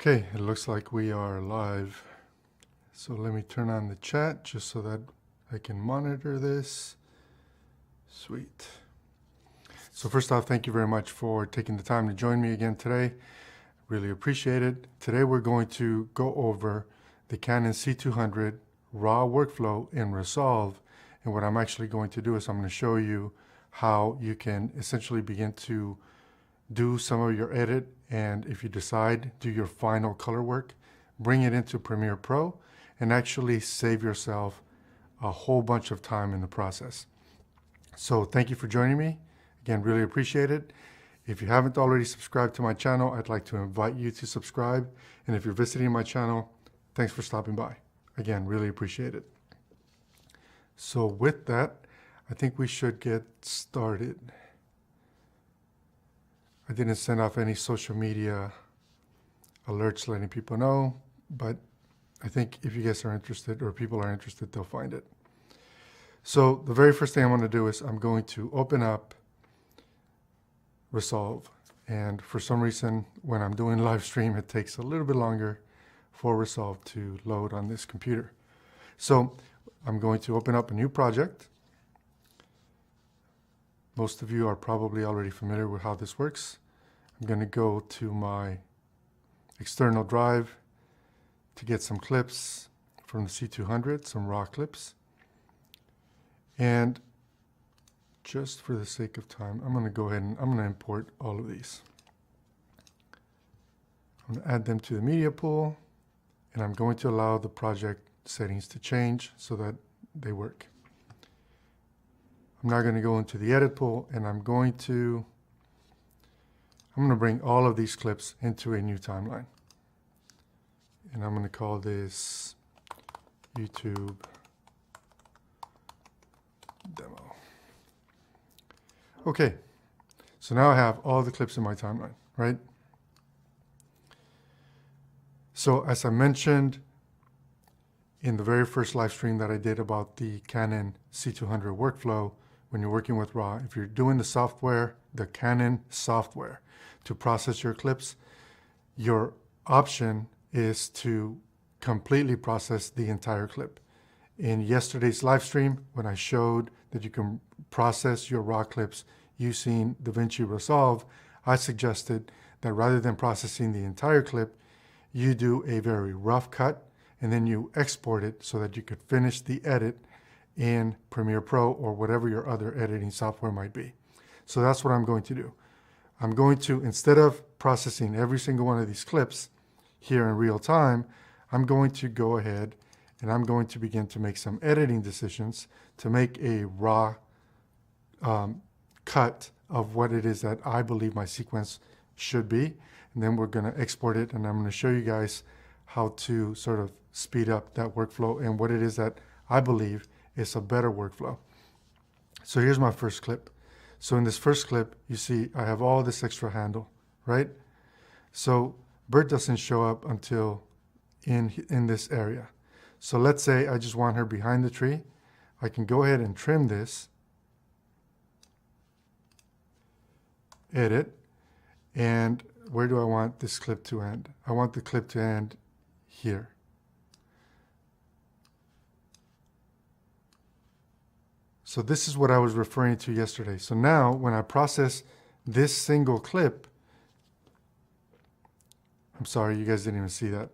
Okay, it looks like we are live. So let me turn on the chat just so that I can monitor this. Sweet. So first off, thank you very much for taking the time to join me again today. Really appreciate it. Today we're going to go over the Canon C200 RAW workflow in Resolve. And what I'm actually going to do is I'm going to show you how you can essentially begin to do some of your edit, and if you decide, do your final color work, bring it into Premiere Pro and actually save yourself a whole bunch of time in the process. So thank you for joining me. Again, really appreciate it. If you haven't already subscribed to my channel, I'd like to invite you to subscribe. And if you're visiting my channel, thanks for stopping by. Again, really appreciate it. So with that, I think we should get started. I didn't send off any social media alerts letting people know, but I think if you guys are interested or people are interested, they'll find it. So the very first thing I'm going to do is I'm going to open up Resolve. And for some reason, when I'm doing live stream, it takes a little bit longer for Resolve to load on this computer. So I'm going to open up a new project. Most of you are probably already familiar with how this works. I'm going to go to my external drive to get some clips from the C200, some raw clips. And just for the sake of time, I'm going to go ahead and I'm going to import all of these. I'm going to add them to the media pool, and I'm going to allow the project settings to change so that they work. I'm now going to go into the edit pool, and I'm going to bring all of these clips into a new timeline. And I'm going to call this YouTube demo. Okay, so now I have all the clips in my timeline, right? So as I mentioned in the very first live stream that I did about the Canon C200 workflow, when you're working with RAW, if you're doing the software, the Canon software to process your clips, your option is to completely process the entire clip. In yesterday's live stream, when I showed that you can process your RAW clips using DaVinci Resolve, I suggested that rather than processing the entire clip, you do a very rough cut and then you export it so that you could finish the edit in Premiere Pro or whatever your other editing software might be. So that's what I'm going to do. I'm going to, instead of processing every single one of these clips here in real time, I'm going to go ahead and I'm going to begin to make some editing decisions to make a raw cut of what it is that I believe my sequence should be. And then we're going to export it, and I'm going to show you guys how to sort of speed up that workflow and what it is that I believe is a better workflow. So here's my first clip. So in this first clip, you see I have all this extra handle, right? So bird doesn't show up until in this area. So let's say I just want her behind the tree. I can go ahead and trim this, edit, and where do I want this clip to end? I want the clip to end here. So this is what I was referring to yesterday. So now when I process this single clip, I'm sorry, you guys didn't even see that.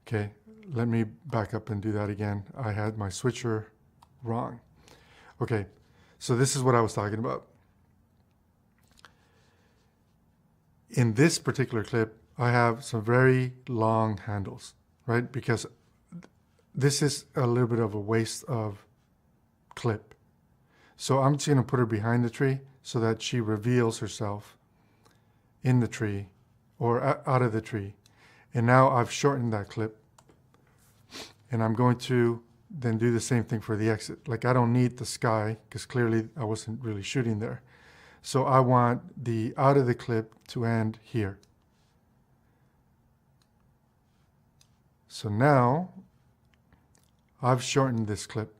Okay, let me back up and do that again. I had my switcher wrong. Okay, so this is what I was talking about. In this particular clip, I have some very long handles, right? Because this is a little bit of a waste of clip. So I'm just going to put her behind the tree so that she reveals herself in the tree or out of the tree. And now I've shortened that clip. And I'm going to then do the same thing for the exit. Like I don't need the sky because clearly I wasn't really shooting there. So I want the out of the clip to end here. So now I've shortened this clip.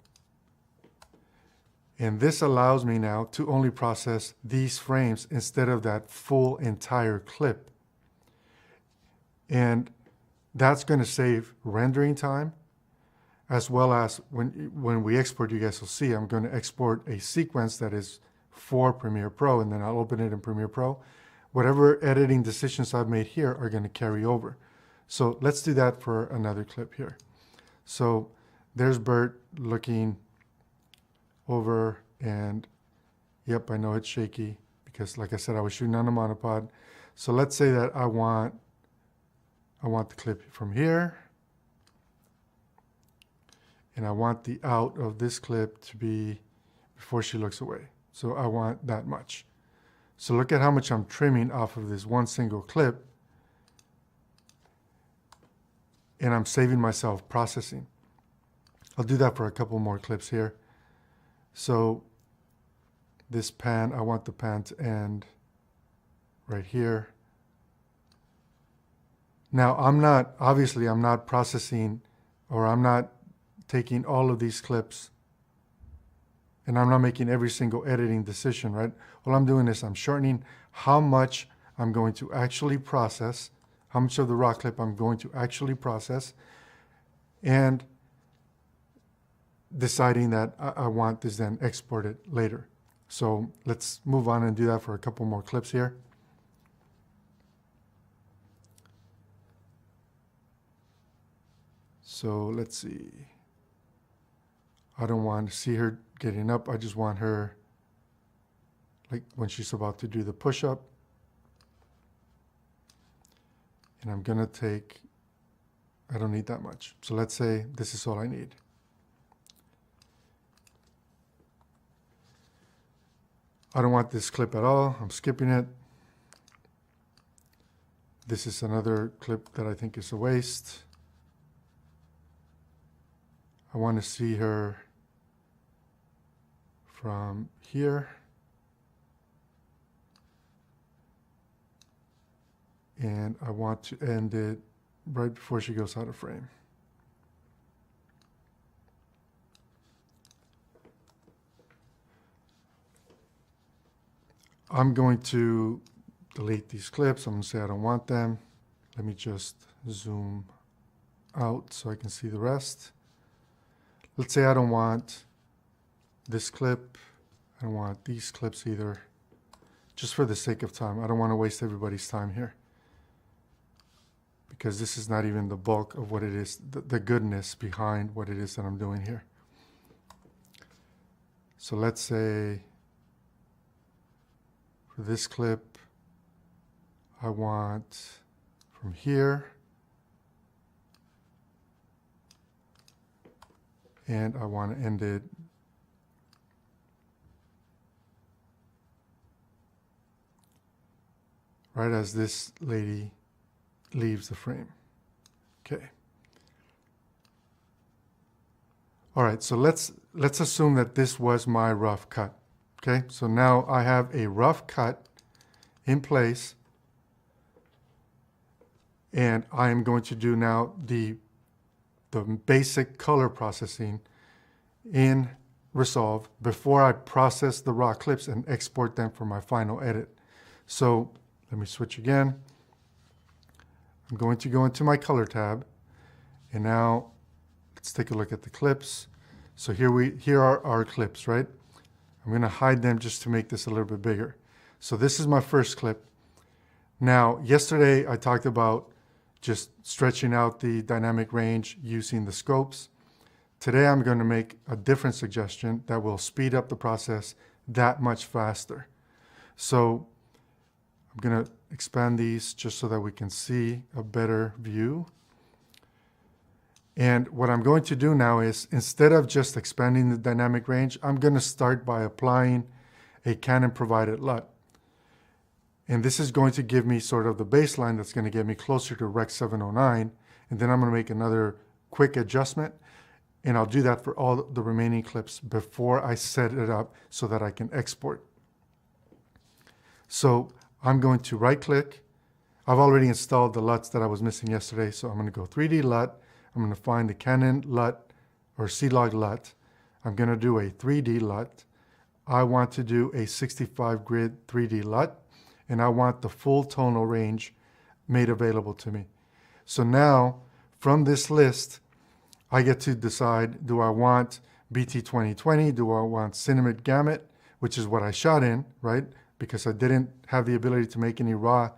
And this allows me now to only process these frames instead of that full entire clip. And that's going to save rendering time, as well as when we export, you guys will see, I'm going to export a sequence that is for Premiere Pro, and then I'll open it in Premiere Pro. Whatever editing decisions I've made here are going to carry over. So let's do that for another clip here. So there's Bert looking over, and yep, I know it's shaky because, like I said, I was shooting on a monopod. So let's say that I want the clip from here, and I want the out of this clip to be before she looks away. So I want that much. So look at how much I'm trimming off of this one single clip, and I'm saving myself processing. I'll do that for a couple more clips here. So this pan, I want the pan to end right here. Now obviously I'm not processing, or I'm not taking all of these clips, and I'm not making every single editing decision, right? All I'm doing is I'm shortening how much I'm going to actually process, how much of the raw clip I'm going to actually process, and deciding that I want this then exported later. So let's move on and do that for a couple more clips here. So let's see. I don't want to see her getting up. I just want her like when she's about to do the push-up. And I'm going to take, I don't need that much. So let's say this is all I need. I don't want this clip at all. I'm skipping it. This is another clip that I think is a waste. I want to see her from here. And I want to end it right before she goes out of frame. I'm going to delete these clips. I'm going to say I don't want them. Let me just zoom out so I can see the rest. Let's say I don't want this clip. I don't want these clips either. Just for the sake of time. I don't want to waste everybody's time here, because this is not even the bulk of what it is, the goodness behind what it is that I'm doing here. So let's say for this clip, I want from here, and I want to end it right as this lady leaves the frame. Okay. All right, so let's assume that this was my rough cut. Okay, so now I have a rough cut in place, and I am going to do now the basic color processing in Resolve before I process the raw clips and export them for my final edit. So let me switch again. I'm going to go into my color tab, and now let's take a look at the clips. So here are our clips, right? I'm going to hide them just to make this a little bit bigger. So this is my first clip. Now, yesterday I talked about just stretching out the dynamic range using the scopes. Today I'm going to make a different suggestion that will speed up the process that much faster. So I'm going to expand these just so that we can see a better view. And what I'm going to do now is, instead of just expanding the dynamic range, I'm going to start by applying a Canon provided LUT. And this is going to give me sort of the baseline that's going to get me closer to Rec 709. And then I'm going to make another quick adjustment. And I'll do that for all the remaining clips before I set it up so that I can export. So I'm going to right click. I've already installed the LUTs that I was missing yesterday. So I'm going to go 3D LUT. I'm going to find the Canon LUT or C-Log LUT. I'm going to do a 3D LUT. I want to do a 65 grid 3D LUT, and I want the full tonal range made available to me. So now from this list, I get to decide, do I want BT 2020? Do I want Cinema Gamut, which is what I shot in, right? Because I didn't have the ability to make any raw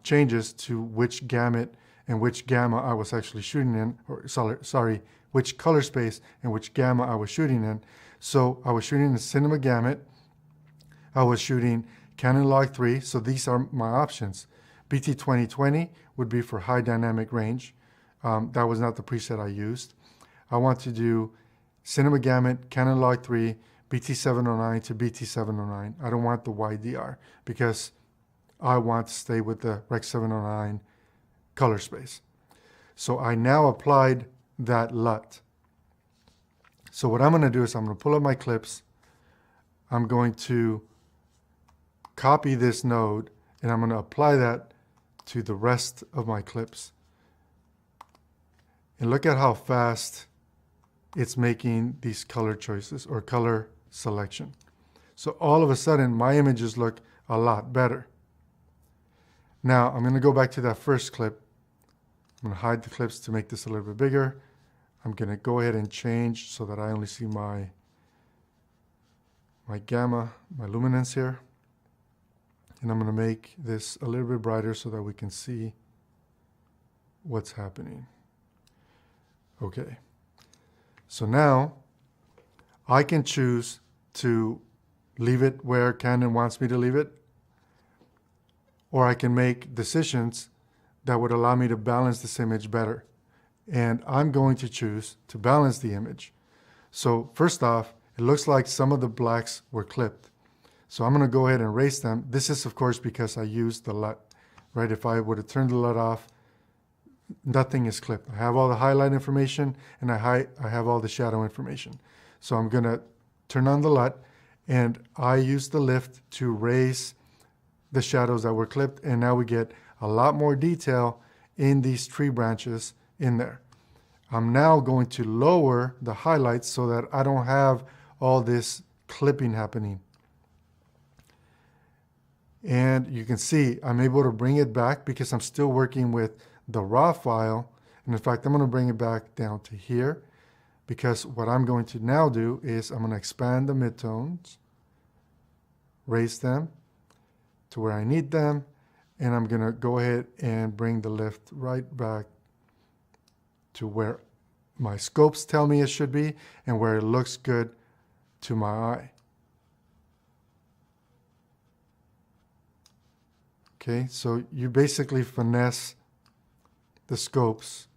changes to which gamut and which gamma I was actually shooting in, or sorry, which color space and which gamma I was shooting in. So I was shooting in Cinema Gamut. I was shooting Canon Log 3, so these are my options. BT 2020 would be for high dynamic range. That was not the preset I used. I want to do Cinema Gamut, Canon Log 3, BT 709 to BT 709. I don't want the YDR because I want to stay with the Rec 709 color space. So I now applied that LUT. So what I'm going to do is I'm going to pull up my clips. I'm going to copy this node and I'm going to apply that to the rest of my clips. And look at how fast it's making these color choices or color selection. So all of a sudden my images look a lot better. Now I'm going to go back to that first clip. I'm going to hide the clips to make this a little bit bigger. I'm going to go ahead and change so that I only see my gamma, my luminance here. And I'm going to make this a little bit brighter so that we can see what's happening. Okay. So now I can choose to leave it where Canon wants me to leave it, or I can make decisions that would allow me to balance this image better. And I'm going to choose to balance the image. So first off, it looks like some of the blacks were clipped. So I'm going to go ahead and erase them. This is, of course, because I used the LUT, right? If I would have turned the LUT off, nothing is clipped. I have all the highlight information and I have all the shadow information. So I'm going to turn on the LUT and I use the lift to raise the shadows that were clipped, and now we get a lot more detail in these tree branches in there. I'm now going to lower the highlights so that I don't have all this clipping happening. And you can see I'm able to bring it back because I'm still working with the raw file. And in fact, I'm going to bring it back down to here because what I'm going to now do is I'm going to expand the midtones, raise them to where I need them, and I'm going to go ahead and bring the lift right back to where my scopes tell me it should be and where it looks good to my eye. Okay, so you basically finesse the scopes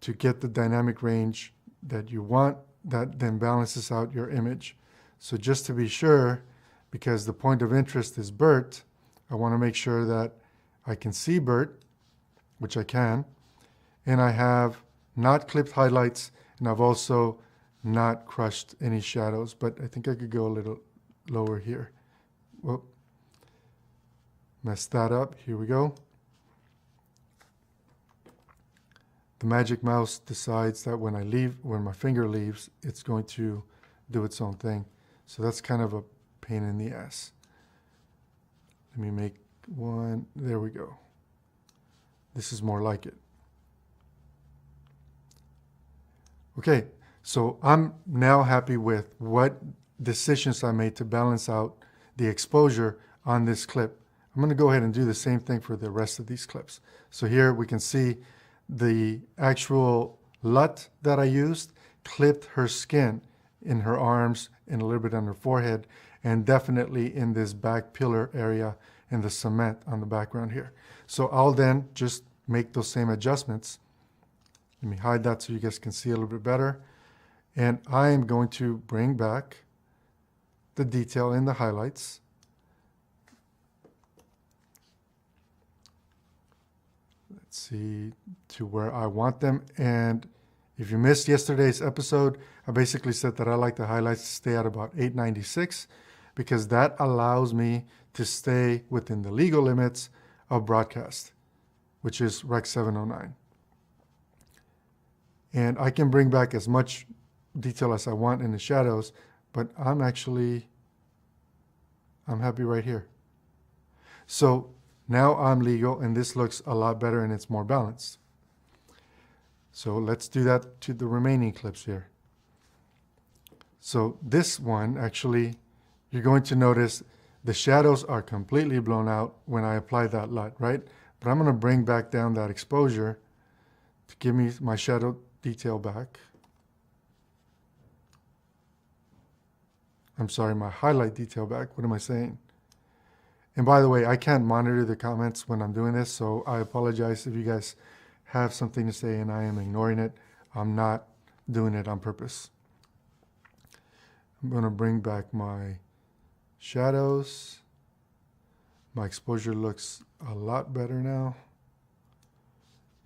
to get the dynamic range that you want that then balances out your image. So just to be sure, because the point of interest is Bert, I want to make sure that I can see Bert, which I can, and I have not clipped highlights, and I've also not crushed any shadows, but I think I could go a little lower here. Whoop. Messed that up. Here we go. The magic mouse decides that when my finger leaves, it's going to do its own thing. So that's kind of a pain in the ass. Let me make one. There we go. This is more like it. Okay, so I'm now happy with what decisions I made to balance out the exposure on this clip. I'm going to go ahead and do the same thing for the rest of these clips. So here we can see the actual LUT that I used clipped her skin in her arms and a little bit on her forehead, and definitely in this back pillar area and the cement on the background here. So I'll then just make those same adjustments. Let me hide that so you guys can see a little bit better. And I am going to bring back the detail in the highlights. Let's see, to where I want them. And if you missed yesterday's episode, I basically said that I like the highlights to stay at about 896 because that allows me to stay within the legal limits of broadcast, which is Rec 709. And I can bring back as much detail as I want in the shadows, but I'm happy right here. So Now I'm legal and this looks a lot better and it's more balanced. So let's do that to the remaining clips here. So this one, actually, you're going to notice the shadows are completely blown out when I apply that LUT, right? But I'm going to bring back down that exposure to give me my shadow detail back. I'm sorry, my highlight detail back. What am I saying? And by the way, I can't monitor the comments when I'm doing this, so I apologize if you guys have something to say and I am ignoring it. I'm not doing it on purpose. I'm going to bring back my shadows. My exposure looks a lot better now.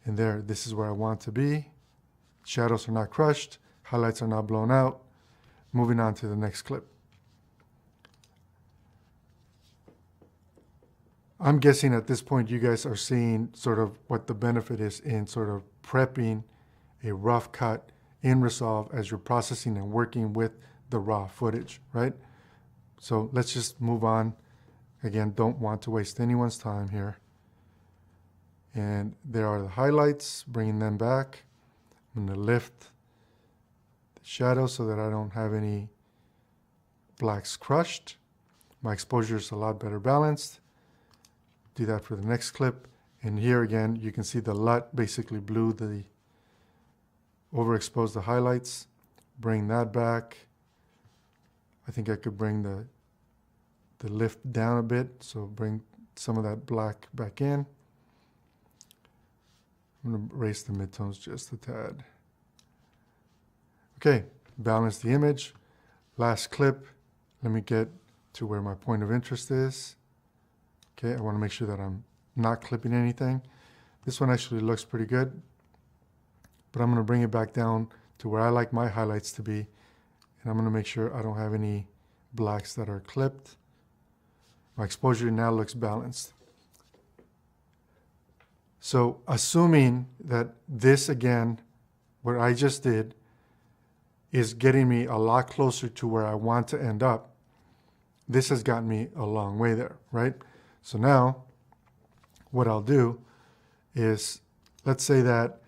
And there, this is where I want to be. Shadows are not crushed. Highlights are not blown out. Moving on to the next clip. I'm guessing at this point you guys are seeing sort of what the benefit is in sort of prepping a rough cut in Resolve as you're processing and working with the raw footage, right? So let's just move on. Again, don't want to waste anyone's time here. And there are the highlights, bringing them back. I'm going to lift the shadow so that I don't have any blacks crushed. My exposure is a lot better balanced. Do that for the next clip. And here again, you can see the LUT basically blew the, overexposed the highlights. Bring that back. I think I could bring the lift down a bit, so bring some of that black back in. I'm going to erase the midtones just a tad. Okay, balance the image. Last clip. Let me get to where my point of interest is. Okay, I want to make sure that I'm not clipping anything. This one actually looks pretty good, but I'm going to bring it back down to where I like my highlights to be. And I'm going to make sure I don't have any blacks that are clipped. My exposure now looks balanced. So assuming that this, again, what I just did, is getting me a lot closer to where I want to end up, this has gotten me a long way there, right? So now what I'll do is, let's say that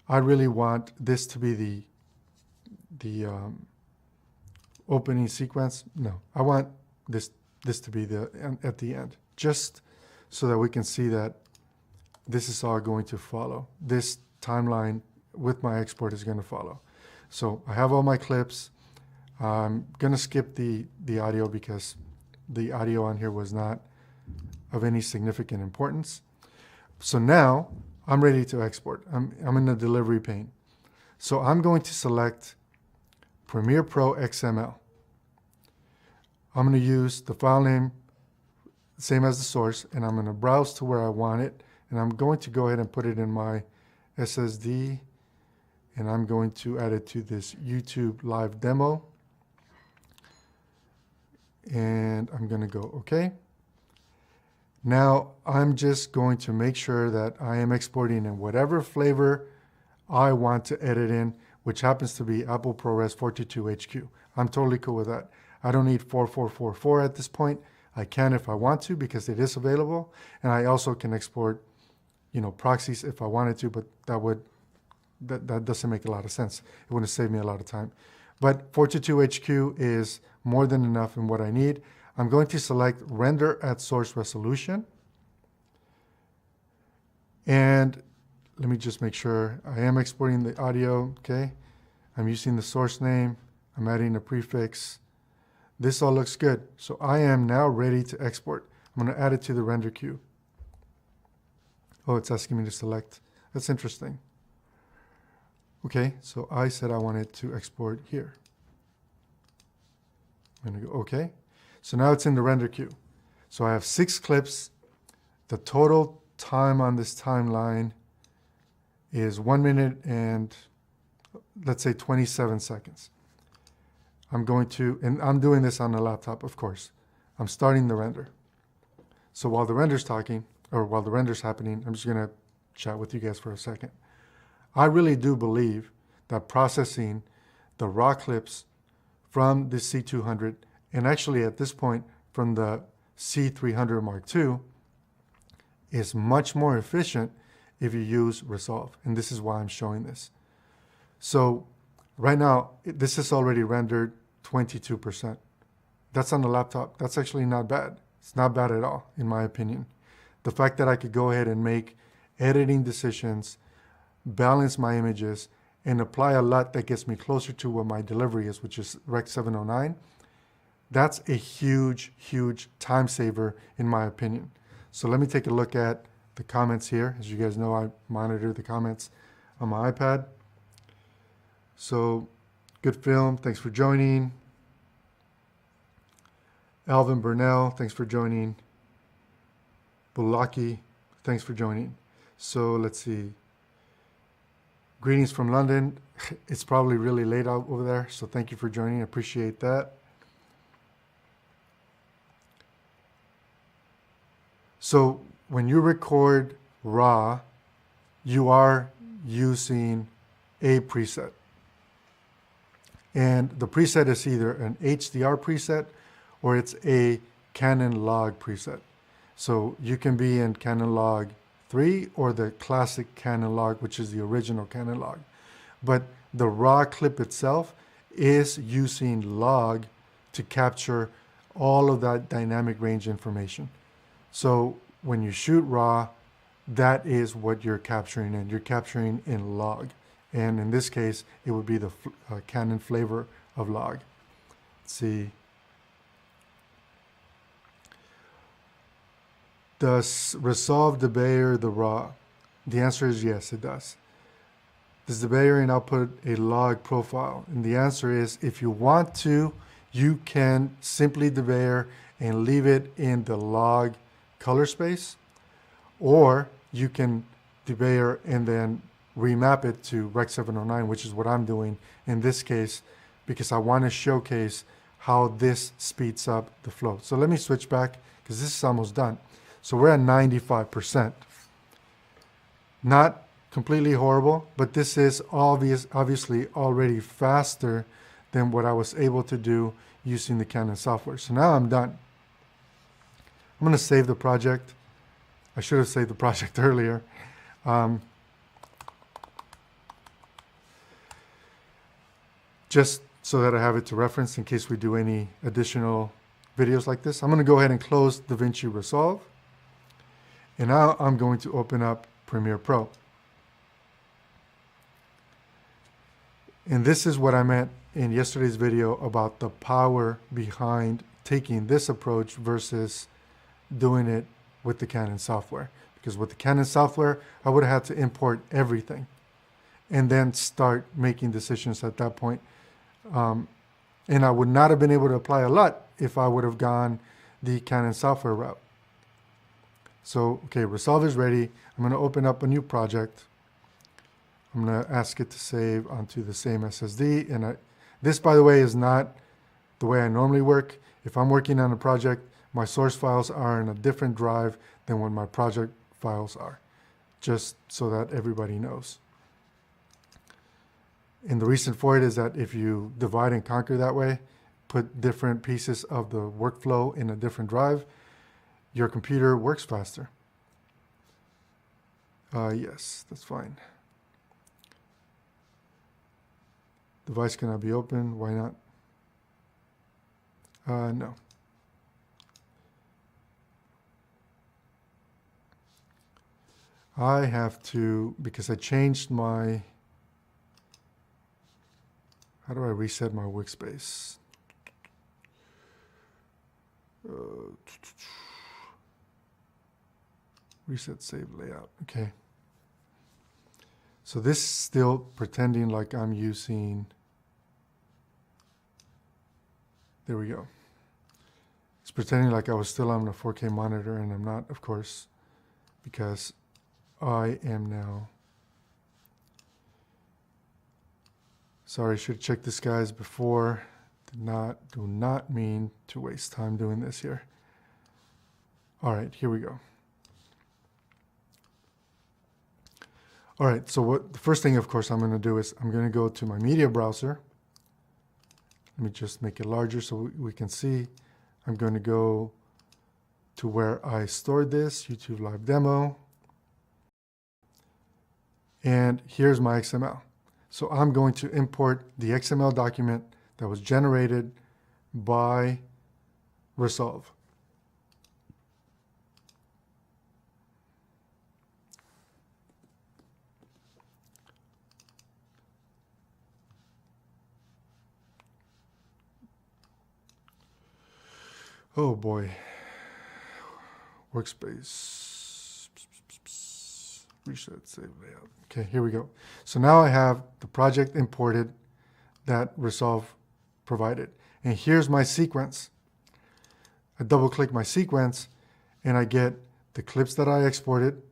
I really want this to be the opening sequence. No, I want this to be at the end, just so that we can see that this is all going to follow. This timeline with my export is going to follow. So I have all my clips. I'm going to skip the audio because the audio on here was not of any significant importance. So now I'm ready to export. I'm in the delivery pane. So I'm going to select Premiere Pro XML. I'm going to use the file name, same as the source, and I'm going to browse to where I want it. And I'm going to go ahead and put it in my SSD, and I'm going to add it to this YouTube live demo. And I'm going to go OK. Now I'm just going to make sure that I am exporting in whatever flavor I want to edit in, which happens to be Apple ProRes 422HQ. I'm totally cool with that. I don't need 4444 at this point. I can if I want to because it is available, and I also can export, proxies if I wanted to, but that doesn't make a lot of sense. It wouldn't save me a lot of time. But 422HQ is more than enough in what I need. I'm going to select Render at Source Resolution. And let me just make sure I am exporting the audio, okay? I'm using the source name. I'm adding a prefix. This all looks good. So I am now ready to export. I'm going to add it to the render queue. Oh, it's asking me to select. That's interesting. Okay, so I said I wanted to export here. I'm going to go OK. So now it's in the render queue. So I have 6 clips. The total time on this timeline is 1 minute and let's say 27 seconds. I'm going to, and I'm doing this on a laptop, of course. I'm starting the render. So while the render's talking, or while the render's happening, I'm just going to chat with you guys for a second. I really do believe that processing the raw clips from the C200, and actually at this point from the C300 Mark II, is much more efficient if you use Resolve. And this is why I'm showing this. So right now, this is already rendered 22%. That's on the laptop. That's actually not bad. It's not bad at all, in my opinion. The fact that I could go ahead and make editing decisions, balance my images, and apply a LUT that gets me closer to what my delivery is, which is Rec 709, that's a huge, huge time saver, in my opinion. So let me take a look at the comments here. As you guys know, I monitor the comments on my iPad. So, good film, thanks for joining. Alvin Burnell, thanks for joining. Bulaki, thanks for joining. So let's see. Greetings from London. It's probably really late out over there, so thank you for joining. I appreciate that. So when you record RAW, you are using a preset. And the preset is either an HDR preset or it's a Canon log preset. So you can be in Canon log 3 or the classic Canon log, which is the original Canon log. But the RAW clip itself is using log to capture all of that dynamic range information. So when you shoot RAW, that is what you're capturing in. You're capturing in log. And in this case, it would be the Canon flavor of log. Let's see. Does Resolve debayer the RAW? The answer is yes, it does. Does debayering output a log profile? And the answer is, if you want to, you can simply debayer and leave it in the log color space, or you can debayer and then remap it to Rec 709, which is what I'm doing in this case, because I want to showcase how this speeds up the flow. So let me switch back, because this is almost done. So we're at 95%. Not completely horrible, but this is obviously already faster than what I was able to do using the Canon software. So now I'm done. I'm going to save the project. I should have saved the project earlier. Just so that I have it to reference in case we do any additional videos like this. I'm going to go ahead and close DaVinci Resolve. And now I'm going to open up Premiere Pro. And this is what I meant in yesterday's video about the power behind taking this approach versus doing it with the Canon software. Because with the Canon software, I would have had to import everything and then start making decisions at that point. And I would not have been able to apply a LUT if I would have gone the Canon software route. So, okay, Resolve is ready. I'm going to open up a new project. I'm going to ask it to save onto the same SSD. And this, by the way, is not the way I normally work. If I'm working on a project, my source files are in a different drive than what my project files are, just so that everybody knows. And the reason for it is that if you divide and conquer that way, put different pieces of the workflow in a different drive, your computer works faster. Yes, that's fine. Device cannot be opened. Why not? No. I have to, because I changed my, how do I reset my workspace? Reset save layout. Okay. So this is still pretending like I'm using, there we go. It's pretending like I was still on a 4K monitor, and I'm not, of course, because I am now. Sorry, should have checked this, guys, before. Do not mean to waste time doing this here. All right, here we go. All right, so the first thing, of course, I'm going to do is I'm going to go to my media browser. Let me just make it larger so we can see. I'm going to go to where I stored this, YouTube Live Demo. And here's my XML. So I'm going to import the XML document that was generated by Resolve. Oh boy. Workspace. Reset, save layout. Okay, here we go. So now I have the project imported that Resolve provided. And here's my sequence. I double click my sequence and I get the clips that I exported.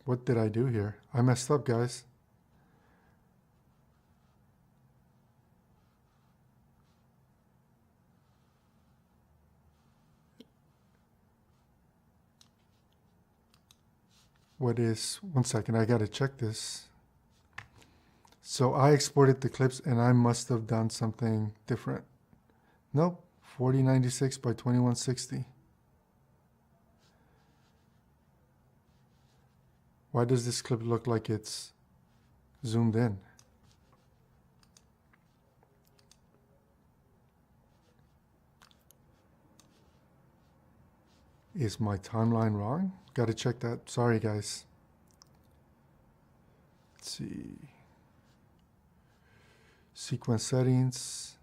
What did I do here? I messed up, guys. One second, I gotta check this. So I exported the clips and I must have done something different. Nope, 4096 by 2160. Why does this clip look like it's zoomed in? Is my timeline wrong? Gotta check that. Sorry, guys. Let's see. Sequence settings.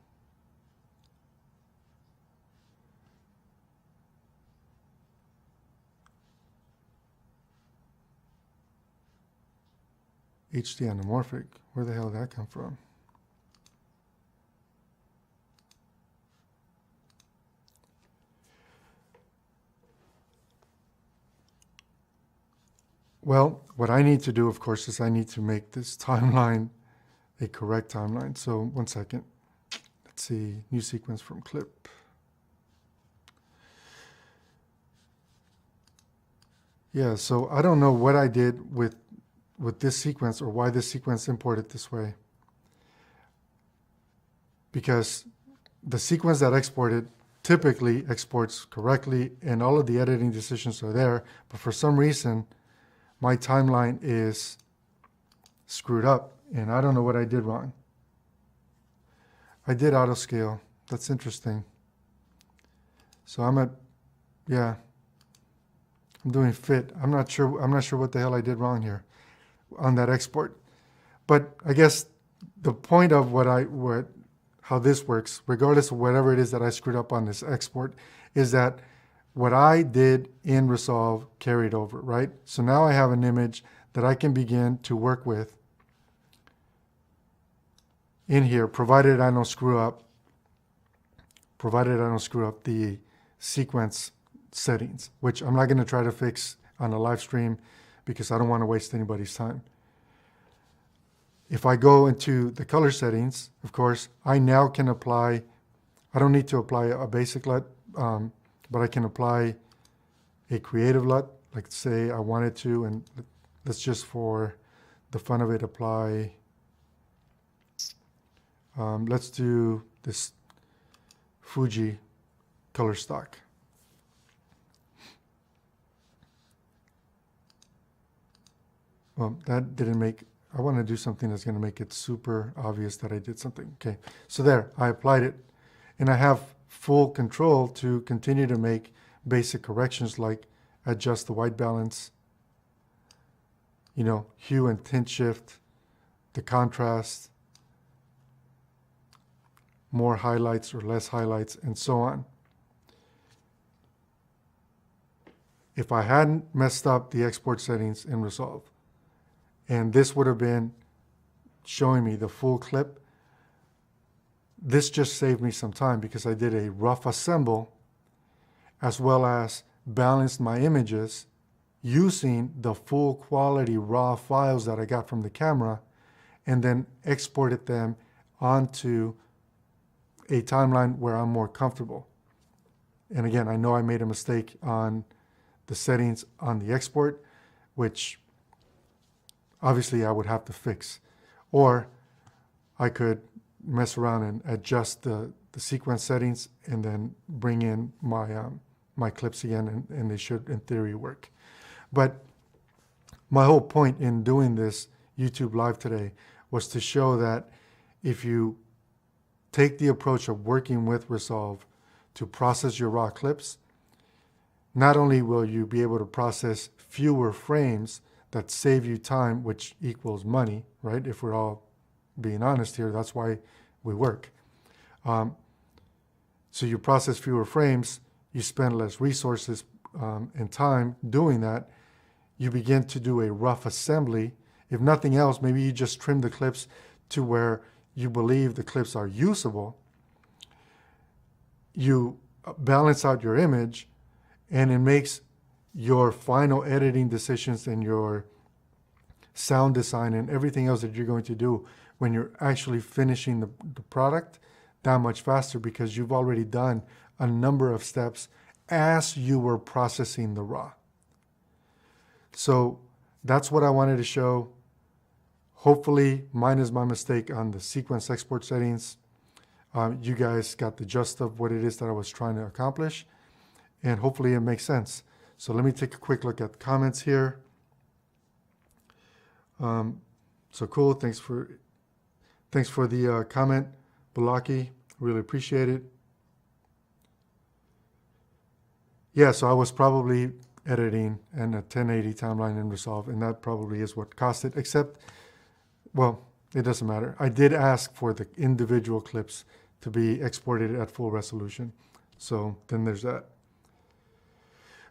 HD anamorphic. Where the hell did that come from? Well, what I need to do, of course, is I need to make this timeline a correct timeline. So one second. Let's see. New sequence from clip. Yeah, so I don't know what I did with this sequence or why this sequence imported this way. Because the sequence that exported typically exports correctly and all of the editing decisions are there, but for some reason my timeline is screwed up and I don't know what I did wrong. I did auto scale. That's interesting. So I'm doing fit. I'm not sure what the hell I did wrong here on that export. But I guess the point of how this works, regardless of whatever it is that I screwed up on this export, is that what I did in Resolve carried over, right? So now I have an image that I can begin to work with in here, provided I don't screw up the sequence settings, which I'm not going to try to fix on a live stream because I don't want to waste anybody's time. If I go into the color settings, of course, I now can apply, I don't need to apply a basic LUT, but I can apply a creative LUT, like say I wanted to, and let's just for the fun of it apply, let's do this Fuji color stock. Well, that didn't make, I want to do something that's going to make it super obvious that I did something. Okay, so there, I applied it. And I have full control to continue to make basic corrections like adjust the white balance, hue and tint shift, the contrast, more highlights or less highlights, and so on. If I hadn't messed up the export settings in Resolve, and this would have been showing me the full clip, this just saved me some time because I did a rough assemble as well as balanced my images using the full quality raw files that I got from the camera and then exported them onto a timeline where I'm more comfortable. And again, I know I made a mistake on the settings on the export, which obviously I would have to fix. Or I could mess around and adjust the the sequence settings, and then bring in my clips again, and they should, in theory, work. But my whole point in doing this YouTube Live today was to show that if you take the approach of working with Resolve to process your raw clips, not only will you be able to process fewer frames that save you time, which equals money, right? If we're all being honest here, that's why we work. So you process fewer frames, you spend less resources and time doing that. You begin to do a rough assembly. If nothing else, maybe you just trim the clips to where you believe the clips are usable. You balance out your image, and it makes your final editing decisions and your sound design and everything else that you're going to do when you're actually finishing the product that much faster, because you've already done a number of steps as you were processing the raw. So that's what I wanted to show. Hopefully, minus my mistake on the sequence export settings, you guys got the gist of what it is that I was trying to accomplish, and hopefully it makes sense. So let me take a quick look at the comments here. So cool, thanks for the comment, Balaki, really appreciate it. Yeah, so I was probably editing and a 1080 timeline in Resolve, and that probably is what cost it, except, well, it doesn't matter. I did ask for the individual clips to be exported at full resolution. So then there's that.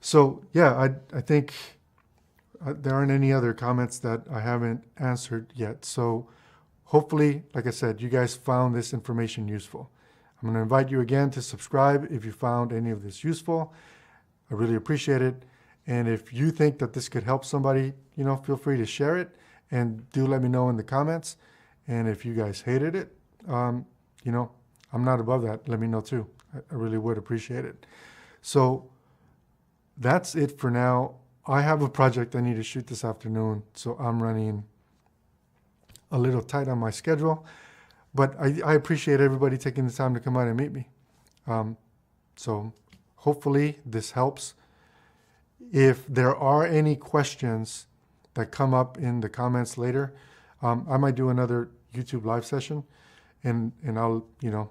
So yeah, I think there aren't any other comments that I haven't answered yet. So hopefully, like I said, you guys found this information useful. I'm going to invite you again to subscribe if you found any of this useful. I really appreciate it. And if you think that this could help somebody, feel free to share it, and do let me know in the comments. And if you guys hated it, I'm not above that. Let me know too. I really would appreciate it. So that's it for now. I have a project I need to shoot this afternoon, so I'm running a little tight on my schedule. But I appreciate everybody taking the time to come out and meet me. So hopefully this helps. If there are any questions that come up in the comments later, I might do another YouTube live session, and I'll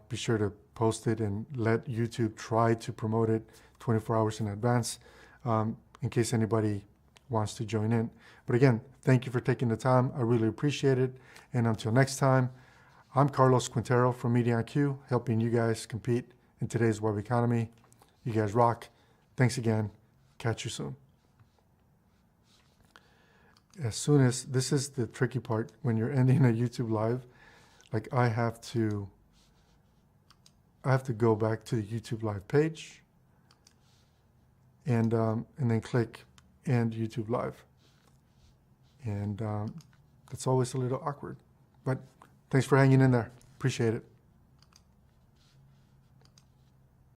be sure to post it and let YouTube try to promote it 24 hours in advance, in case anybody wants to join in. But again, thank you for taking the time. I really appreciate it. And until next time, I'm Carlos Quintero from mediaonq, helping you guys compete in today's web economy. You guys rock. Thanks again. Catch you soon. As soon as, this is the tricky part, when you're ending a YouTube live, like I have to go back to the YouTube live page and then click End YouTube Live. And that's always a little awkward, but thanks for hanging in there. Appreciate it.